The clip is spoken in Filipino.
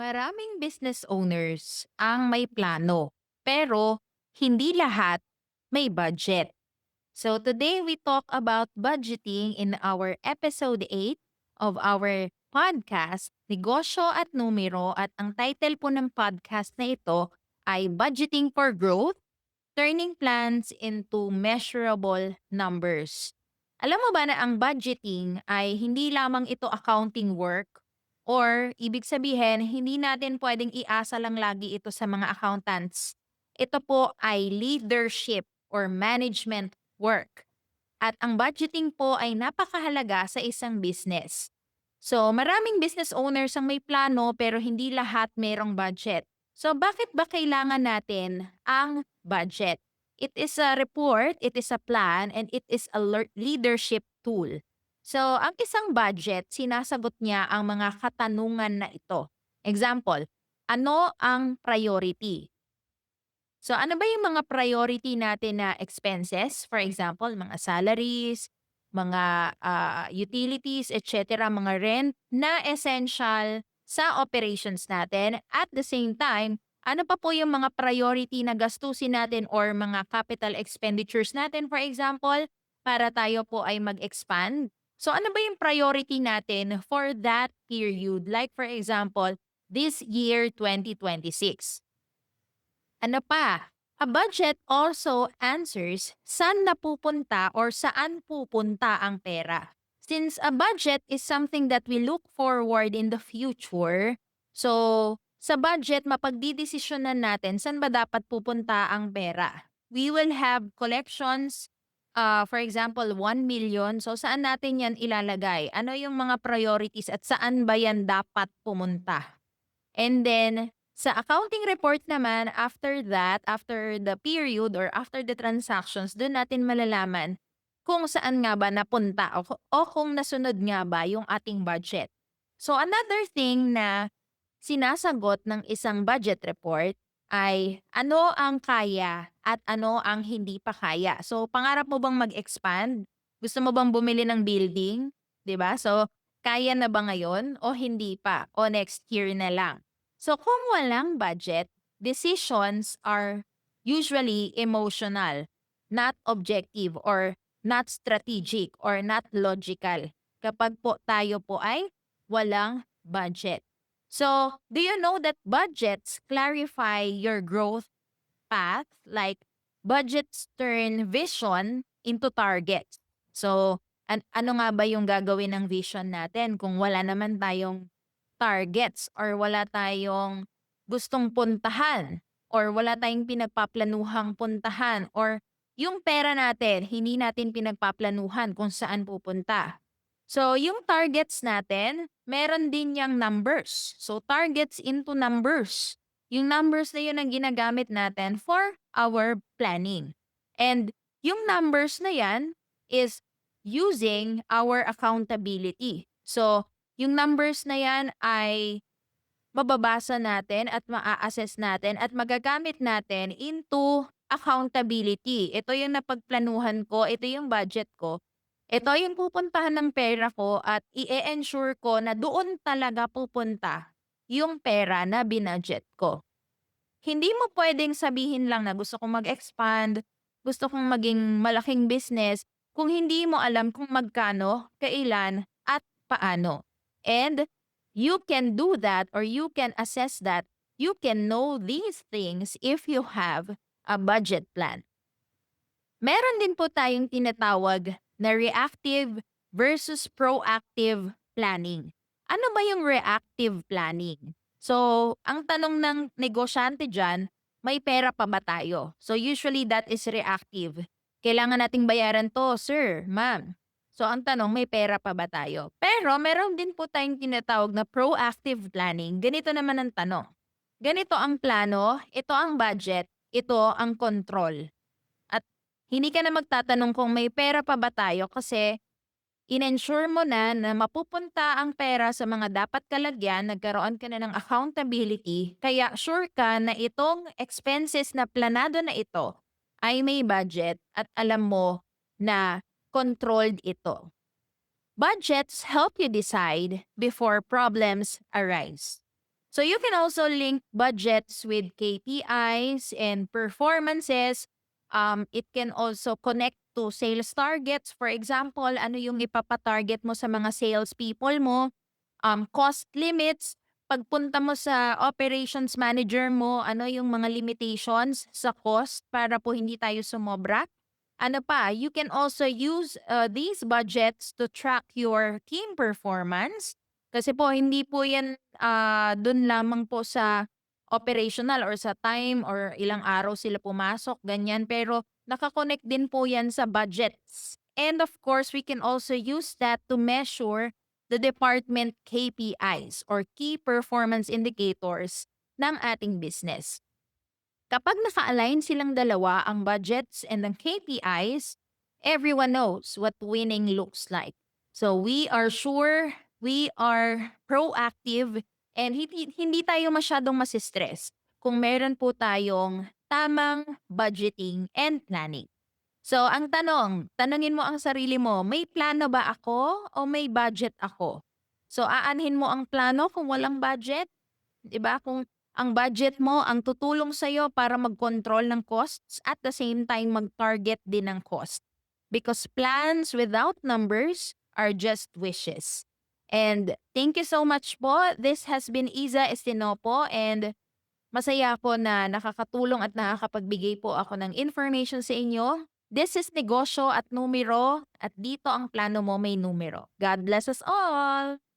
Maraming business owners ang may plano, pero hindi lahat may budget. So today we talk about budgeting in our episode 8 of our podcast, Negosyo at Numero, at ang title po ng podcast na ito ay Budgeting for Growth, Turning Plans into Measurable Numbers. Alam mo ba na ang budgeting ay hindi lamang ito accounting work, or ibig sabihin hindi natin pwedeng iasa lang lagi ito sa mga accountants. Ito po ay leadership or management work. At ang budgeting po ay napakahalaga sa isang business. So maraming business owners ang may plano pero hindi lahat merong budget. So bakit ba kailangan natin ang budget? It is a report, it is a plan, and it is a leadership tool. So ang isang budget, sinasagot niya ang mga katanungan na ito. Example, ano ang priority? So ano ba yung mga priority natin na expenses? For example, mga salaries, mga utilities, etc., mga rent na essential sa operations natin. At the same time, ano pa po yung mga priority na gastusin natin or mga capital expenditures natin, for example, para tayo po ay mag-expand? So ano ba yung priority natin for that period? Like for example, this year 2026. Ano pa? A budget also answers saan napupunta or saan pupunta ang pera. Since a budget is something that we look forward in the future, so sa budget mapagdidesisyonan natin saan ba dapat pupunta ang pera. We will have collections, for example, 1 million. So saan natin yan ilalagay? Ano yung mga priorities at saan ba yan dapat pumunta? And then, sa accounting report naman, after that, after the period or after the transactions, doon natin malalaman kung saan nga ba napunta o kung nasunod nga ba yung ating budget. So another thing na sinasagot ng isang budget report ay ano ang kaya at ano ang hindi pa kaya. So pangarap mo bang mag-expand? Gusto mo bang bumili ng building? 'Di ba? So kaya na ba ngayon o hindi pa o next year na lang? So kung walang budget, decisions are usually emotional, not objective or not strategic or not logical kapag po tayo po ay walang budget. So, do you know that budgets clarify your growth path? Like, budgets turn vision into targets. So, ano nga ba yung gagawin ng vision natin kung wala naman tayong targets or wala tayong gustong puntahan or wala tayong pinagpaplanuhang puntahan or yung pera natin, hindi natin pinagpaplanuhan kung saan pupunta. So, yung targets natin, meron din yung numbers. So, targets into numbers. Yung numbers na yun ang ginagamit natin for our planning. And yung numbers na yan is using our accountability. So, yung numbers na yan ay mababasa natin at maa-assess natin at magagamit natin into accountability. Ito yung napagplanuhan ko, ito yung budget ko. Ito yung pupuntahan ng pera ko at i-ensure ko na doon talaga pupunta yung pera na binudget ko. Hindi mo pwedeng sabihin lang na gusto kong mag-expand, gusto kong maging malaking business, kung hindi mo alam kung magkano, kailan, at paano. And you can do that or you can assess that. You can know these things if you have a budget plan. Meron din po tayong tinatawag na reactive versus proactive planning. Ano ba yung reactive planning? So, ang tanong ng negosyante dyan, may pera pa ba tayo? So, usually that is reactive. Kailangan nating bayaran to, sir, ma'am. So, ang tanong, may pera pa ba tayo? Pero, meron din po tayong tinatawag na proactive planning. Ganito naman ang tanong. Ganito ang plano, ito ang budget, ito ang control. At hindi ka na magtatanong kung may pera pa ba tayo kasi in-ensure mo na mapupunta ang pera sa mga dapat kalagyan, nagkaroon ka na ng accountability, kaya sure ka na itong expenses na planado na ito ay may budget at alam mo na controlled ito. Budgets help you decide before problems arise. So you can also link budgets with KPIs and performances. It can also connect to sales targets. For example, ano yung ipapatarget mo sa mga sales people mo, cost limits. Pagpunta mo sa operations manager mo, ano yung mga limitations sa cost para po hindi tayo sumobra. Ano pa, you can also use these budgets to track your team performance. Kasi po, hindi po yan dun lamang po sa operational or sa time or ilang araw sila pumasok, ganyan. Pero nakakonect din po yan sa budgets. And of course, we can also use that to measure the department KPIs or key performance indicators ng ating business. Kapag naka-align silang dalawa, ang budgets and ang KPIs, everyone knows what winning looks like. So we are sure, we are proactive, and hindi tayo masyadong masistress kung meron po tayong tamang budgeting and planning. So ang tanungin mo ang sarili mo, may plano ba ako o may budget ako? So aanhin mo ang plano kung walang budget? 'Di ba? Kung ang budget mo ang tutulong sa'yo para mag-control ng costs at the same time mag-target din ng cost. Because plans without numbers are just wishes. And thank you so much po. This has been Iza Estinopo and masaya ako na nakakatulong at nakakapagbigay po ako ng information sa inyo. This is Negosyo at Numero at dito ang plano mo may numero. God bless us all!